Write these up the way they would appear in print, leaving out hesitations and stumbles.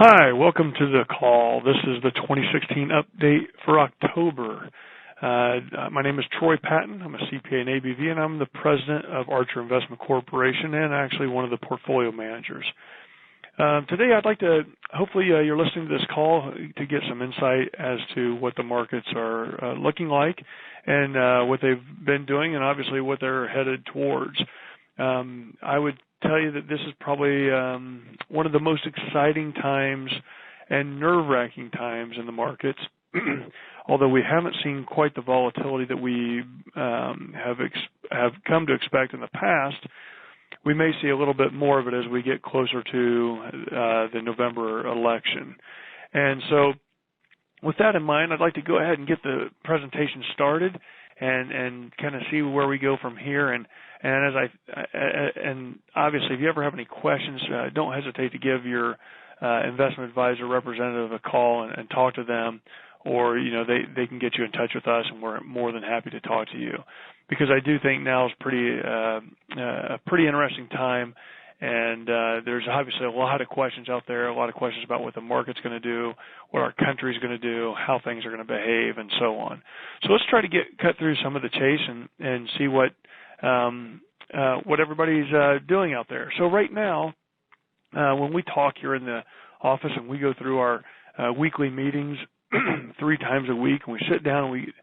Hi, welcome to the call. This is the 2016 update for October. My name is Troy Patton. I'm a CPA and ABV, and I'm the president of Archer Investment Corporation and actually one of the portfolio managers. Today I'd like to, hopefully you're listening to this call to get some insight as to what the markets are looking like and what they've been doing and obviously what they're headed towards. I would tell you that this is probably one of the most exciting times and nerve-wracking times in the markets. Although we haven't seen quite the volatility that we have come to expect in the past, we may see a little bit more of it as we get closer to the November election. And so with that in mind, I'd like to go ahead and get the presentation started and kind of see where we go from here. And obviously, if you ever have any questions, don't hesitate to give your investment advisor representative a call and talk to them, or they can get you in touch with us, and we're more than happy to talk to you, because I do think now is a pretty interesting time. And there's obviously a lot of questions out there, a lot of questions about what the market's going to do, what our country's going to do, how things are going to behave, and so on. So let's try to cut through some of the chase and see what everybody's doing out there. So right now, when we talk here in the office and we go through our weekly meetings 3 times a week, and we sit down and we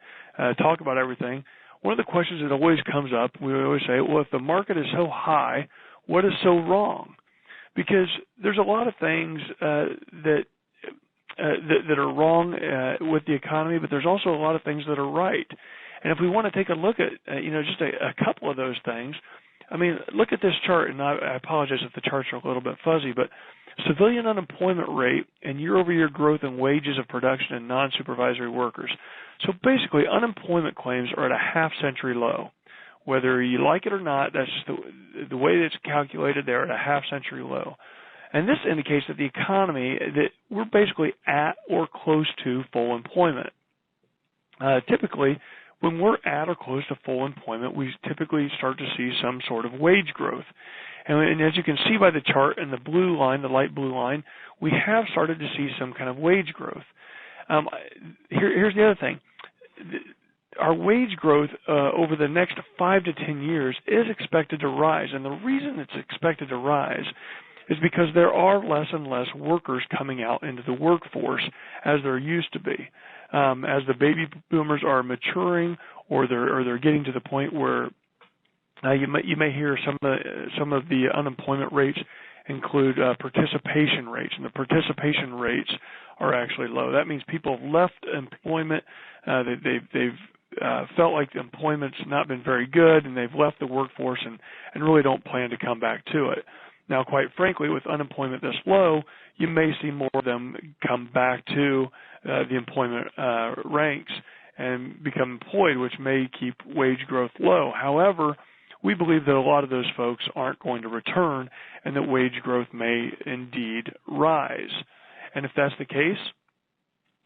talk about everything, one of the questions that always comes up, we always say, well, if the market is so high, what is so wrong? Because there's a lot of things that are wrong with the economy, but there's also a lot of things that are right. And if we want to take a look at just a couple of those things, I mean, look at this chart, and I apologize if the charts are a little bit fuzzy, but civilian unemployment rate and year-over-year growth in wages of production and non-supervisory workers. So basically, unemployment claims are at a half-century low. Whether you like it or not, that's just the way it's calculated. They're at a half-century low. And this indicates that the economy, that we're basically at or close to full employment. Typically, when we're at or close to full employment, we typically start to see some sort of wage growth. And as you can see by the chart in the blue line, the light blue line, we have started to see some kind of wage growth. Here's the other thing. Our wage growth over the next 5 to 10 years is expected to rise. And the reason it's expected to rise is because there are less and less workers coming out into the workforce as there used to be. As the baby boomers are maturing, or they're getting to the point where you may hear some of the unemployment rates include participation rates, and the participation rates are actually low. That means people have left employment. They've felt like employment's not been very good, and they've left the workforce and really don't plan to come back to it. Now, quite frankly, with unemployment this low, you may see more of them come back to the employment ranks and become employed, which may keep wage growth low. However, we believe that a lot of those folks aren't going to return, and that wage growth may indeed rise. And if that's the case,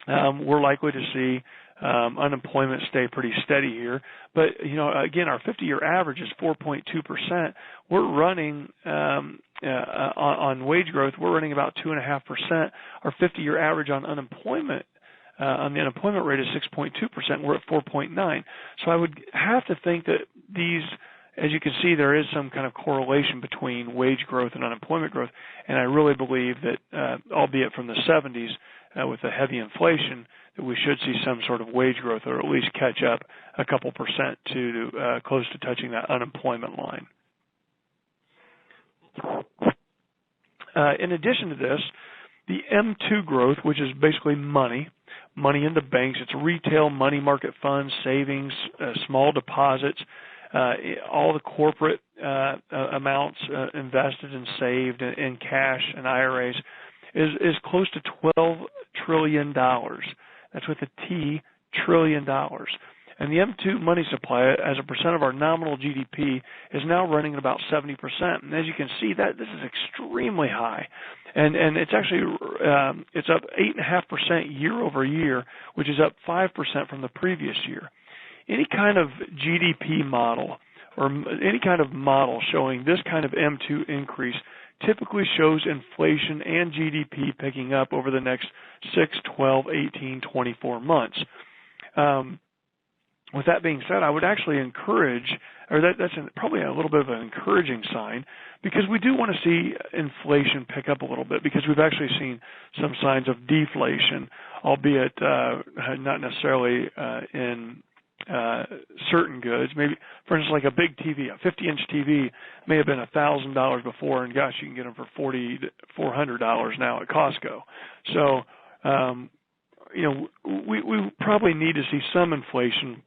we're likely to see unemployment stay pretty steady here. But, again, our 50-year average is 4.2%. We're running on wage growth, we're running about 2.5%. Our 50-year average on unemployment, on the unemployment rate is 6.2%. We're at 4.9. So I would have to think that these, as you can see, there is some kind of correlation between wage growth and unemployment growth. And I really believe that, albeit from the 70s, with the heavy inflation, that we should see some sort of wage growth, or at least catch up a couple percent to close to touching that unemployment line. In addition to this, the M2 growth, which is basically money in the banks, it's retail money market funds, savings, small deposits, all the corporate amounts invested and saved in cash and IRAs is close to $12 trillion. That's with a T, trillion dollars. And the M2 money supply, as a percent of our nominal GDP, is now running at about 70%. And as you can see, this is extremely high. And it's actually it's up 8.5% year over year, which is up 5% from the previous year. Any kind of GDP model or any kind of model showing this kind of M2 increase typically shows inflation and GDP picking up over the next 6, 12, 18, 24 months. With that being said, I would actually encourage, or that's probably a little bit of an encouraging sign, because we do want to see inflation pick up a little bit, because we've actually seen some signs of deflation, albeit not necessarily in certain goods. Maybe, for instance, like a big TV, a 50-inch TV may have been $1,000 before, and gosh, you can get them for $400 now at Costco. So, we probably need to see some inflation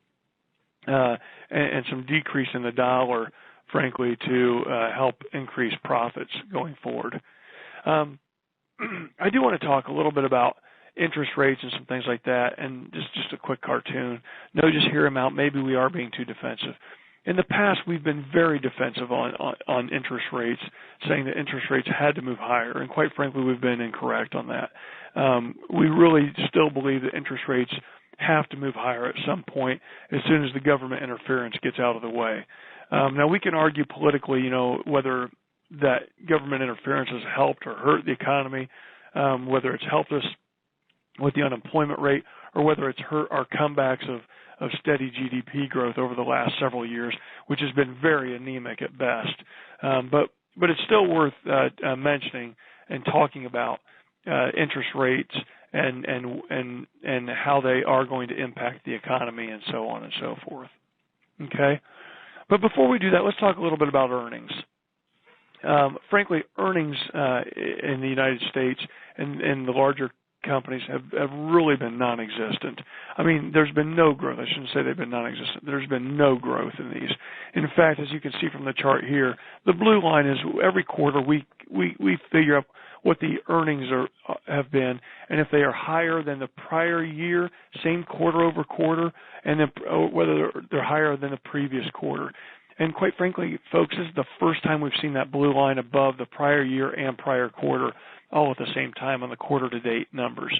and some decrease in the dollar, frankly, to help increase profits going forward. I do want to talk a little bit about interest rates and some things like that, and just a quick cartoon. No, just hear him out. Maybe we are being too defensive. In the past, we've been very defensive on interest rates, saying that interest rates had to move higher, and quite frankly, we've been incorrect on that. We really still believe that interest rates have to move higher at some point as soon as the government interference gets out of the way. Now, we can argue politically, whether that government interference has helped or hurt the economy, whether it's helped us with the unemployment rate, or whether it's hurt our comebacks of steady GDP growth over the last several years, which has been very anemic at best. But it's still worth mentioning and talking about interest rates and how they are going to impact the economy and so on and so forth. Okay? But before we do that, let's talk a little bit about earnings. Frankly, earnings in the United States and the larger companies have really been non-existent. I mean, there's been no growth. I shouldn't say they've been non-existent. There's been no growth in these. In fact, as you can see from the chart here, the blue line is every quarter we figure out what the earnings have been, and if they are higher than the prior year, same quarter over quarter, and then whether they're higher than the previous quarter. And quite frankly, folks, this is the first time we've seen that blue line above the prior year and prior quarter all at the same time on the quarter-to-date numbers.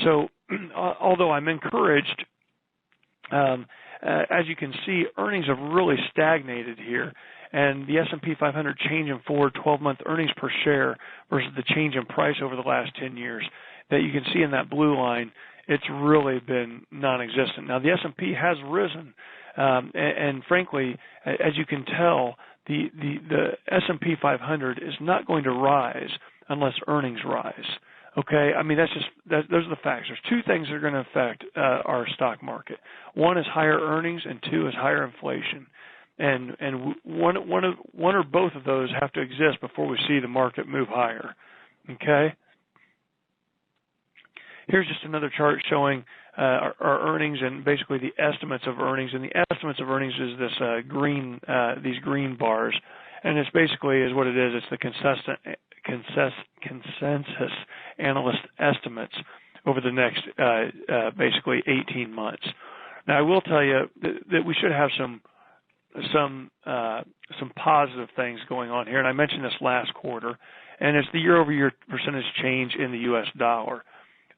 So although I'm encouraged, as you can see, earnings have really stagnated here. And the S&P 500 change in forward 12-month earnings per share versus the change in price over the last 10 years that you can see in that blue line, it's really been non-existent. Now, the S&P has risen, and frankly, as you can tell, the S&P 500 is not going to rise unless earnings rise. Okay, I mean, those are the facts. There's two things that are going to affect our stock market. One is higher earnings, and two is higher inflation. And one or both of those have to exist before we see the market move higher. Okay. Here's just another chart showing our earnings and basically the estimates of earnings. And the estimates of earnings is this these green bars, and it's basically is what it is. It's the consensus analyst estimates over the next basically 18 months. Now, I will tell you that we should have some positive things going on here, and I mentioned this last quarter, and it's the year-over-year percentage change in the U.S. dollar.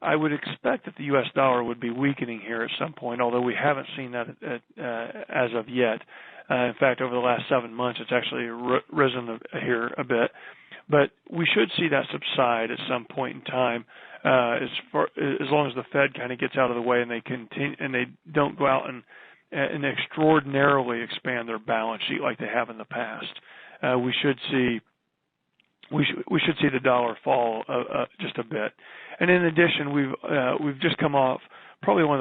I would expect that the U.S. dollar would be weakening here at some point, although we haven't seen that as of yet. In fact, over the last 7 months, it's actually risen here a bit. But we should see that subside at some point in time, as long as the Fed kind of gets out of the way and they continue and they don't go out and extraordinarily expand their balance sheet like they have in the past. We should see the dollar fall just a bit. And in addition, we've just come off probably one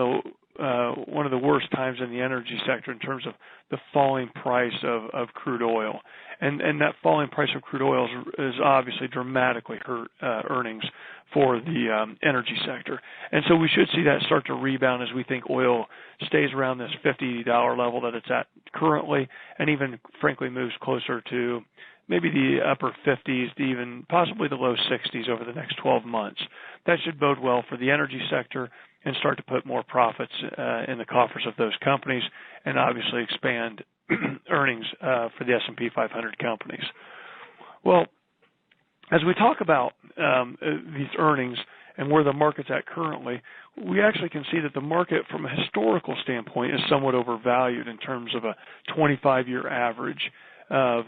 of the worst times in the energy sector in terms of the falling price of crude oil. And that falling price of crude oil is obviously dramatically hurt earnings for the energy sector. And so we should see that start to rebound as we think oil stays around this $50 level that it's at currently, and even frankly moves closer to maybe the upper 50s to even possibly the low 60s over the next 12 months. That should bode well for the energy sector and start to put more profits in the coffers of those companies and obviously expand earnings for the S&P 500 companies. Well, as we talk about these earnings and where the market's at currently, we actually can see that the market from a historical standpoint is somewhat overvalued in terms of a 25-year average. of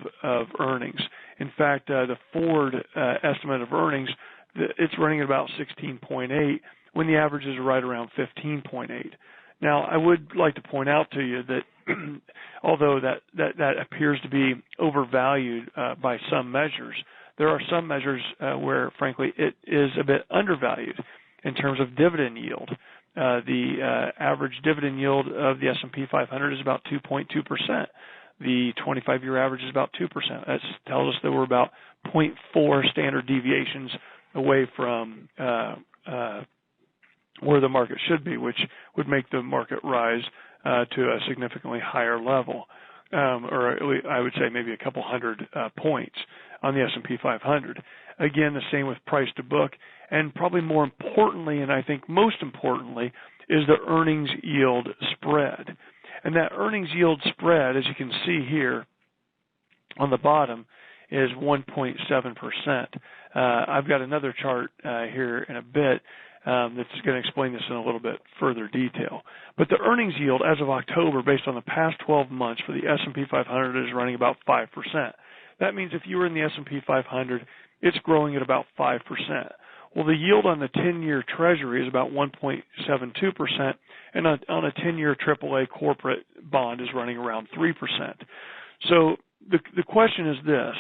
earnings. In fact, the forward estimate of earnings, it's running at about 16.8 when the average is right around 15.8. Now, I would like to point out to you that although that appears to be overvalued by some measures, there are some measures where, frankly, it is a bit undervalued in terms of dividend yield. The average dividend yield of the S&P 500 is about 2.2%. The 25-year average is about 2%. That tells us that we're about 0.4 standard deviations away from where the market should be, which would make the market rise to a significantly higher level, or at least I would say maybe a couple hundred points on the S&P 500. Again, the same with price to book, and probably more importantly, and I think most importantly, is the earnings yield spread. And that earnings yield spread, as you can see here on the bottom, is 1.7%. I've got another chart here in a bit that's going to explain this in a little bit further detail. But the earnings yield as of October, based on the past 12 months for the S&P 500, is running about 5%. That means if you were in the S&P 500, it's growing at about 5%. Well, the yield on the 10-year Treasury is about 1.72%, and on a 10-year AAA corporate bond is running around 3%. So the question is this: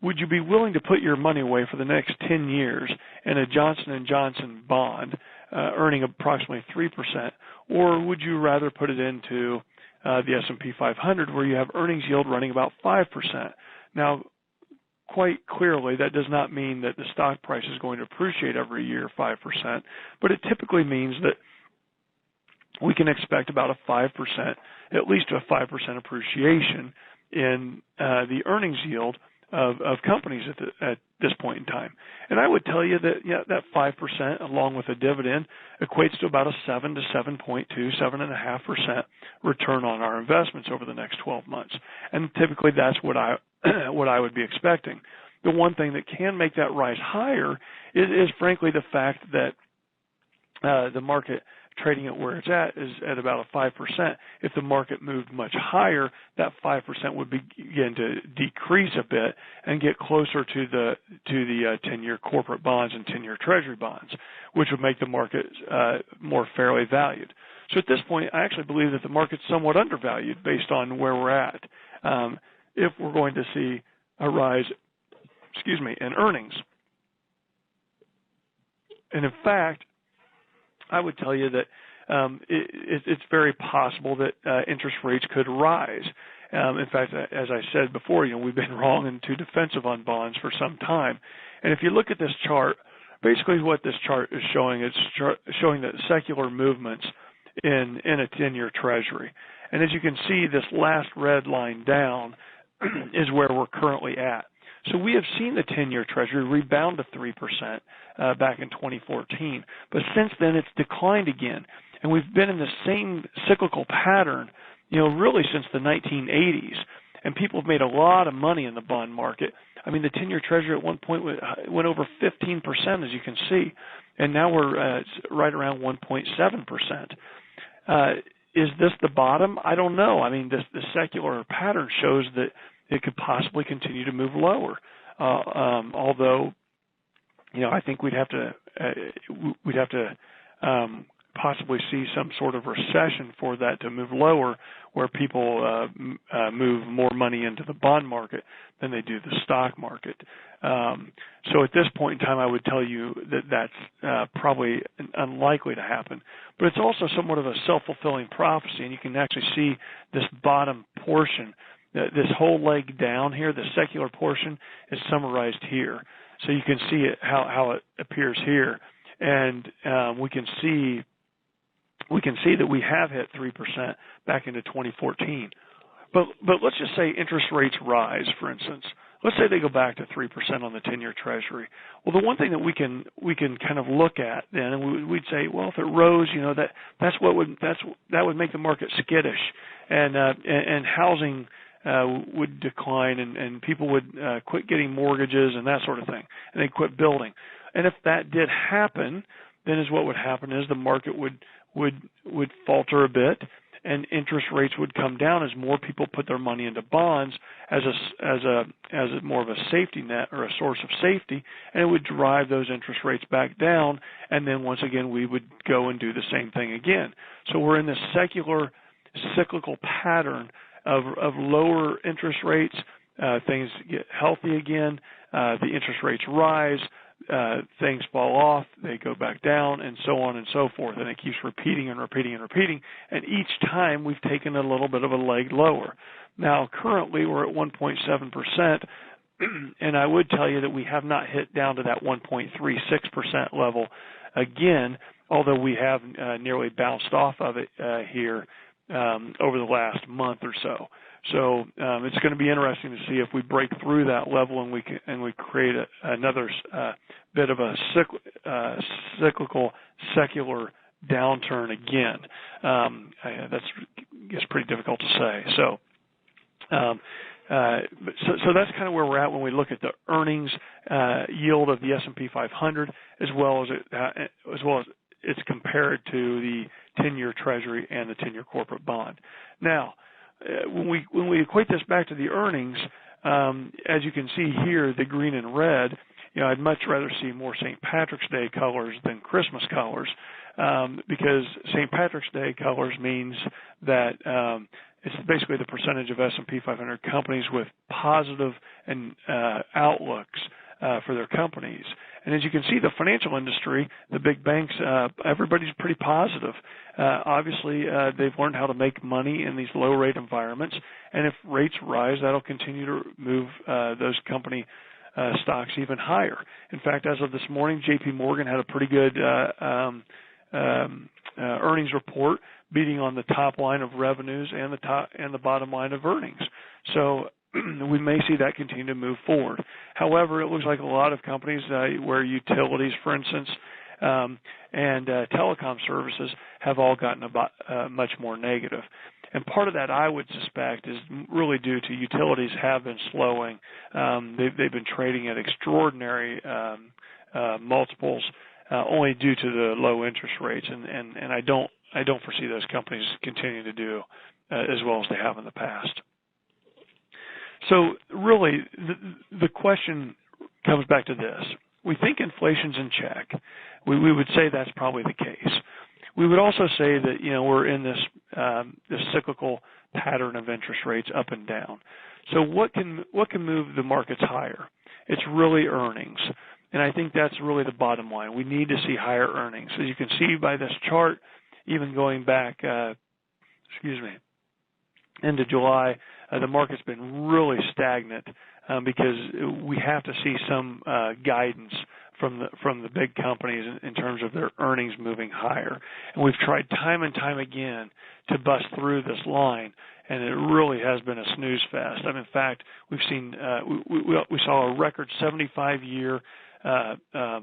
would you be willing to put your money away for the next 10 years in a Johnson & Johnson bond earning approximately 3%, or would you rather put it into the S&P 500 where you have earnings yield running about 5%? Now, quite clearly, that does not mean that the stock price is going to appreciate every year 5%, but it typically means that we can expect about a 5%, at least a 5% appreciation in the earnings yield of companies at this point in time. And I would tell you that, that 5% along with a dividend equates to about a 7 to 7.2, 7.5% return on our investments over the next 12 months. And typically that's what I would be expecting. The one thing that can make that rise higher is frankly the fact that the market trading at where it's at is at about a 5%. If the market moved much higher, that 5% would begin to decrease a bit and get closer to the 10-year corporate bonds and 10-year Treasury bonds, which would make the market more fairly valued. So at this point, I actually believe that the market's somewhat undervalued based on where we're at. If we're going to see a rise, in earnings. And in fact, I would tell you that it's very possible that interest rates could rise. In fact, as I said before, we've been wrong and too defensive on bonds for some time. And if you look at this chart, basically what this chart is showing, it's showing the secular movements in a 10-year Treasury. And as you can see, this last red line down is where we're currently at. So we have seen the 10-year Treasury rebound to 3% back in 2014. But since then, it's declined again. And we've been in the same cyclical pattern, really since the 1980s. And people have made a lot of money in the bond market. I mean, the 10-year Treasury at one point went over 15%, as you can see. And now we're right around 1.7%. Is this the bottom? I don't know. I mean, the secular pattern shows that it could possibly continue to move lower. Although, I think we'd have to possibly see some sort of recession for that to move lower, where people move more money into the bond market than they do the stock market. So at this point in time, I would tell you that that's probably unlikely to happen. But it's also somewhat of a self-fulfilling prophecy, and you can actually see this bottom portion. This whole leg down here, the secular portion, is summarized here. So you can see it how it appears here, and we can see that we have hit 3% back into 2014. But let's just say interest rates rise, for instance. Let's say they go back to 3% on the 10-year Treasury. Well, the one thing that we can kind of look at then, and we'd say, well, if it rose, that would make the market skittish, and housing would decline, and people would quit getting mortgages and that sort of thing, and they'd quit building. And if that did happen, then what would happen is the market would falter a bit, and interest rates would come down as more people put their money into bonds as more of a safety net or a source of safety, and it would drive those interest rates back down, and then once again we would go and do the same thing again. So we're in this secular cyclical pattern of lower interest rates, things get healthy again, the interest rates rise, things fall off, they go back down, and so on and so forth, and it keeps repeating and repeating and repeating, and each time we've taken a little bit of a leg lower. Now currently we're at 1.7%, and I would tell you that we have not hit down to that 1.36% level again, although we have nearly bounced off of it here over the last month or so. So it's going to be interesting to see if we break through that level and we create another bit of a cyclical secular downturn again. That's I guess pretty difficult to say. So that's kind of where we're at when we look at the earnings yield of the S&P 500 as well as it's compared to the 10-year Treasury and the 10-year corporate bond. Now, when we equate this back to the earnings, as you can see here, the green and red, I'd much rather see more St. Patrick's Day colors than Christmas colors, because St. Patrick's Day colors means that it's basically the percentage of S&P 500 companies with positive and outlooks for their companies. And as you can see, the financial industry, the big banks, everybody's pretty positive. Obviously, they've learned how to make money in these low-rate environments, and if rates rise, that'll continue to move those company stocks even higher. In fact, as of this morning, J.P. Morgan had a pretty good earnings report, beating on the top line of revenues and the bottom line of earnings. So we may see that continue to move forward. However, it looks like a lot of companies where utilities, for instance, and telecom services have all gotten much more negative. And part of that, I would suspect, is really due to utilities have been slowing. They've been trading at extraordinary multiples only due to the low interest rates, and I don't foresee those companies continuing to do as well as they have in the past. So really, the question comes back to this. We think inflation's in check. We would say that's probably the case. We would also say that we're in this cyclical pattern of interest rates up and down. So what can move the markets higher? It's really earnings, and I think that's really the bottom line. We need to see higher earnings. As you can see by this chart, even going back, into July, the market's been really stagnant because we have to see some guidance from the big companies in terms of their earnings moving higher. And we've tried time and time again to bust through this line, and it really has been a snooze fest. In fact, we've seen we saw a record 75-year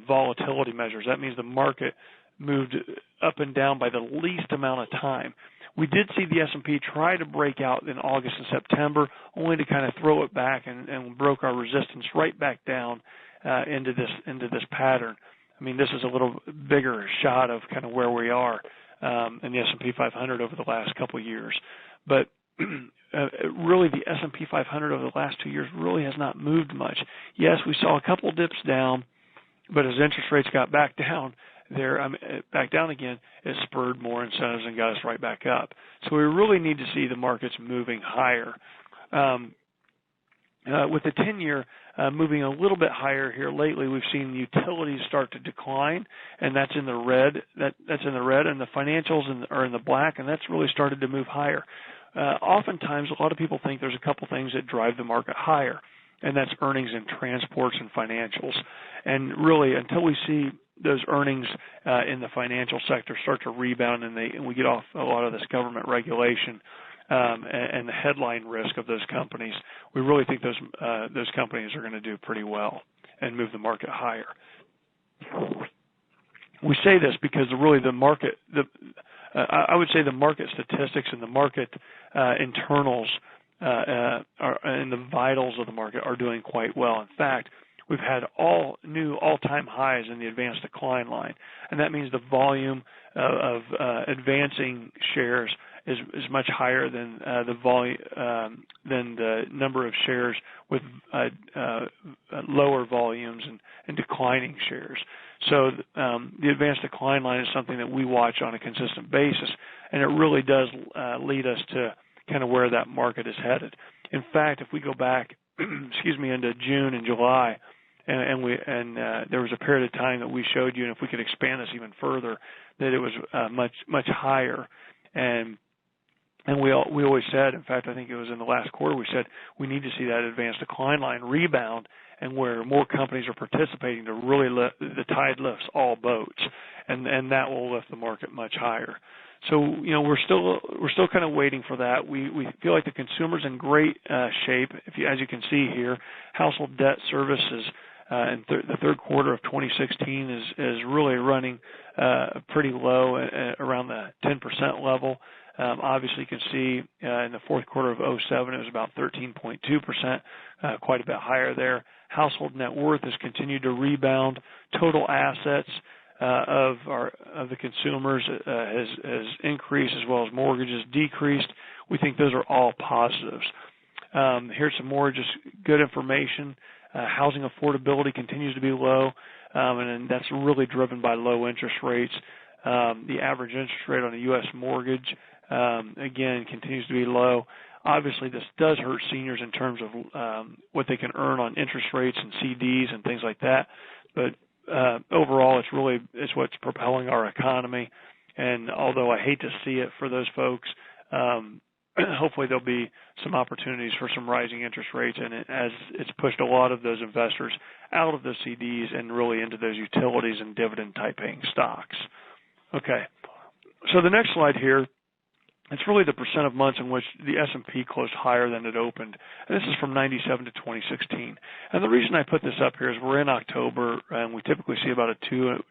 volatility measures. That means the market moved up and down by the least amount of time. We did see the S&P try to break out in August and September, only to kind of throw it back and broke our resistance right back down into this pattern. I mean, this is a little bigger shot of kind of where we are in the S&P 500 over the last couple of years. But really, the S&P 500 over the last 2 years really has not moved much. Yes, we saw a couple dips down, but as interest rates got back down again, it spurred more incentives and got us right back up. So we really need to see the markets moving higher. With the 10-year moving a little bit higher here lately, we've seen utilities start to decline, and that's in the red. That's in the red, and the financials are in the black, and that's really started to move higher. Oftentimes, a lot of people think there's a couple things that drive the market higher, and that's earnings in transports and financials. And really, until we see those earnings in the financial sector start to rebound and we get off a lot of this government regulation and the headline risk of those companies, we really think those companies are going to do pretty well and move the market higher. We say this because really the market, I would say the market statistics and the market internals and the vitals of the market are doing quite well. In fact, we've had new all-time highs in the advanced decline line, and that means the volume of advancing shares is much higher than the volume than the number of shares with lower volumes and declining shares. So the advanced decline line is something that we watch on a consistent basis, and it really does lead us to kind of where that market is headed. In fact, if we go back, into June and July, and there was a period of time that we showed you, and if we could expand this even further, that it was much higher, and we always said, in fact, I think it was in the last quarter, we said we need to see that advanced decline line rebound, and where more companies are participating to really the tide lifts all boats, and that will lift the market much higher. So we're still kind of waiting for that. We feel like the consumer's in great shape. As you can see here, household debt services in the third quarter of 2016 is really running pretty low around the 10% level. Obviously, you can see in the fourth quarter of 2007 it was about 13.2%, quite a bit higher there. Household net worth has continued to rebound. Total assets of the consumers has increased, as well as mortgages decreased. We think those are all positives. Here's some more just good information. Housing affordability continues to be low, and that's really driven by low interest rates. The average interest rate on a U.S. mortgage, again, continues to be low. Obviously, this does hurt seniors in terms of what they can earn on interest rates and CDs and things like that, but overall, it's what's propelling our economy. And although I hate to see it for those folks, hopefully there'll be some opportunities for some rising interest rates, and as it's pushed a lot of those investors out of those CDs and really into those utilities and dividend-type paying stocks. Okay, so the next slide here, it's really the percent of months in which the S&P closed higher than it opened. And this is from 97 to 2016. And the reason I put this up here is we're in October, and we typically see about a 2%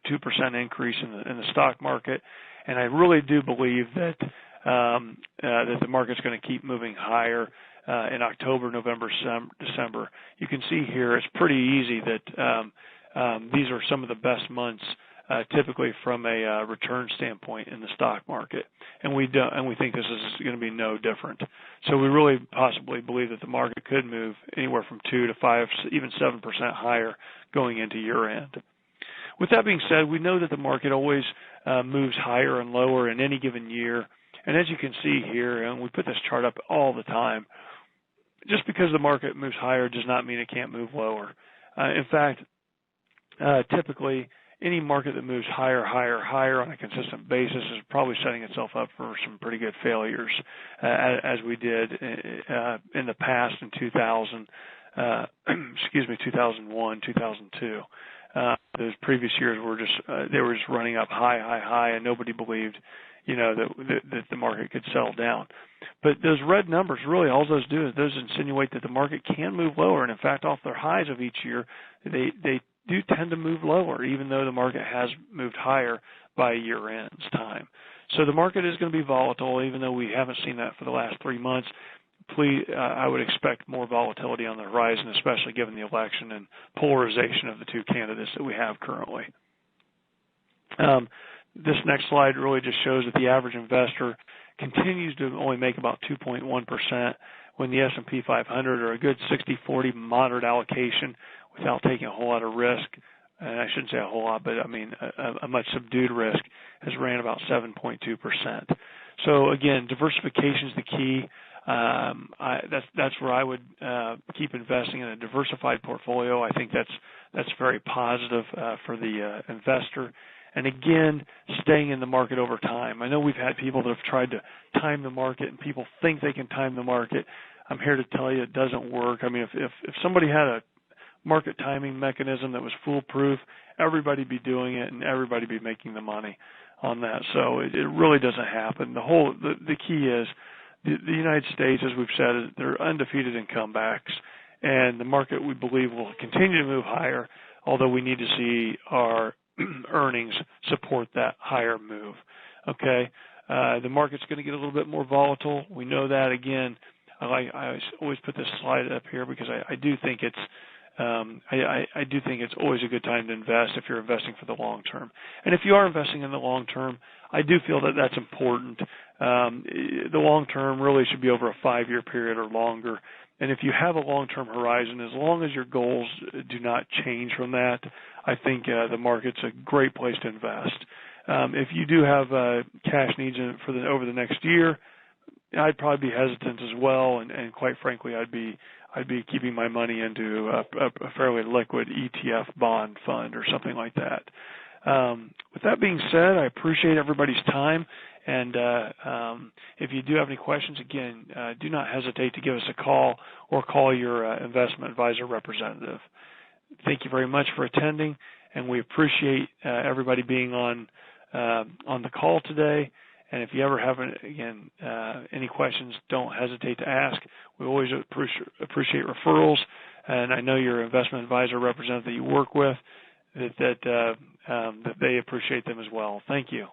increase in the stock market. And I really do believe that that the market's going to keep moving higher in October, November, December. You can see here it's pretty easy that these are some of the best months typically from a return standpoint in the stock market, and we think this is going to be no different. So we really possibly believe that the market could move anywhere from 2 to 5, even 7% higher going into year end. With that being said, we know that the market always moves higher and lower in any given year, and as you can see here, and we put this chart up all the time, just because the market moves higher does not mean it can't move lower. In fact, typically, any market that moves higher on a consistent basis is probably setting itself up for some pretty good failures, as we did in the past in 2001, 2002. Those previous years were they were just running up high, and nobody believed, that the market could settle down. But those red numbers, really, all those do is those insinuate that the market can move lower, and in fact, off their highs of each year, they do tend to move lower, even though the market has moved higher by year-end's time. So the market is going to be volatile, even though we haven't seen that for the last 3 months. I would expect more volatility on the horizon, especially given the election and polarization of the two candidates that we have currently. This next slide really just shows that the average investor continues to only make about 2.1% when the S&P 500, or a good 60-40 moderate allocation without taking a whole lot of risk, and I shouldn't say a whole lot, but I mean a much subdued risk, has ran about 7.2%. So again, diversification is the key. That's where I would keep investing in a diversified portfolio. I think that's very positive for the investor. And again, staying in the market over time. I know we've had people that have tried to time the market, and people think they can time the market. I'm here to tell you it doesn't work. I mean, if somebody had a market timing mechanism that was foolproof, everybody'd be doing it, and everybody'd be making the money on that. So it really doesn't happen. The key is the United States, as we've said, they're undefeated in comebacks, and the market, we believe, will continue to move higher, although we need to see our earnings support that higher move. Okay, the market's going to get a little bit more volatile. We know that. Again, I always put this slide up here because I do think it's I do think it's always a good time to invest if you're investing for the long term. And if you are investing in the long term, I do feel that that's important. The long term really should be over a 5-year period or longer. And if you have a long-term horizon, as long as your goals do not change from that, I think the market's a great place to invest. If you do have cash needs over the next year, I'd probably be hesitant as well, and quite frankly, I'd be keeping my money into a fairly liquid ETF bond fund or something like that. With that being said, I appreciate everybody's time, and if you do have any questions, again, do not hesitate to give us a call or call your investment advisor representative. Thank you very much for attending, and we appreciate everybody being on the call today. And if you ever have, any questions, don't hesitate to ask. We always appreciate referrals, and I know your investment advisor representative that you work with, that they appreciate them as well. Thank you.